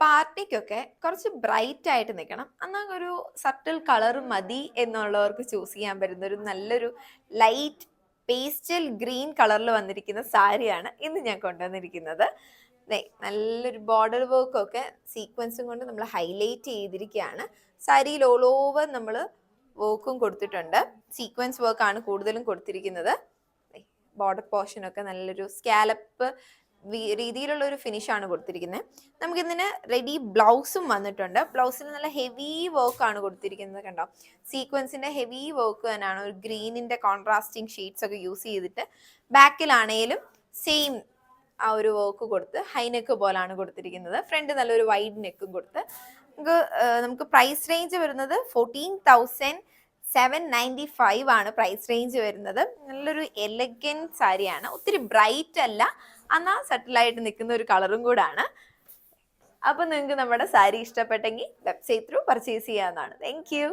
പാർട്ടിക്കൊക്കെ കുറച്ച് ബ്രൈറ്റ് ആയിട്ട് നിൽക്കണം, എന്നാൽ ഒരു സട്ടിൽ കളർ മതി എന്നുള്ളവർക്ക് ചൂസ് ചെയ്യാൻ പറ്റുന്ന ഒരു നല്ലൊരു ലൈറ്റ് പേസ്റ്റൽ ഗ്രീൻ കളറിൽ വന്നിരിക്കുന്ന സാരിയാണ് ഇന്ന് ഞാൻ കൊണ്ടുവന്നിരിക്കുന്നത്. നല്ലൊരു ബോർഡർ വർക്കൊക്കെ സീക്വൻസും കൊണ്ട് നമ്മൾ ഹൈലൈറ്റ് ചെയ്തിരിക്കുകയാണ്. സാരിയിൽ ഓൾ ഓവർ നമ്മൾ വർക്കും കൊടുത്തിട്ടുണ്ട്. സീക്വൻസ് വർക്കാണ് കൂടുതലും കൊടുത്തിരിക്കുന്നത്. ബോർഡർ പോർഷനൊക്കെ നല്ലൊരു സ്കാലപ്പ് രീതിയിലുള്ള ഒരു ഫിനിഷാണ് കൊടുത്തിരിക്കുന്നത്. നമുക്കിതിന് റെഡി ബ്ലൗസും വന്നിട്ടുണ്ട്. ബ്ലൗസിന് നല്ല ഹെവി വർക്കാണ് കൊടുത്തിരിക്കുന്നത്. കണ്ടോ, സീക്വൻസിന്റെ ഹെവി വർക്ക് തന്നെയാണ്. ഒരു ഗ്രീനിന്റെ കോൺട്രാസ്റ്റിംഗ് ഷീറ്റ്സ് ഒക്കെ യൂസ് ചെയ്തിട്ട് ബാക്കിലാണേലും സെയിം ആ ഒരു വർക്ക് കൊടുത്ത് ഹൈനെക്ക് പോലാണ് കൊടുത്തിരിക്കുന്നത്. ഫ്രണ്ട് നല്ലൊരു വൈഡ് നെക്കും കൊടുത്ത് നമുക്ക് പ്രൈസ് റേഞ്ച് വരുന്നത് 14,795 ആണ് പ്രൈസ് റേഞ്ച് വരുന്നത്. നല്ലൊരു എലഗൻറ്റ് സാരിയാണ്. ഒത്തിരി ബ്രൈറ്റ് അല്ല, എന്നാൽ സട്ടിലായിട്ട് നിൽക്കുന്ന ഒരു കളറും കൂടാണ്. അപ്പോൾ നിങ്ങൾക്ക് നമ്മുടെ സാരി ഇഷ്ടപ്പെട്ടെങ്കിൽ വെബ്സൈറ്റ് ത്രൂ പർച്ചേസ് ചെയ്യാവുന്നതാണ്. Thank you.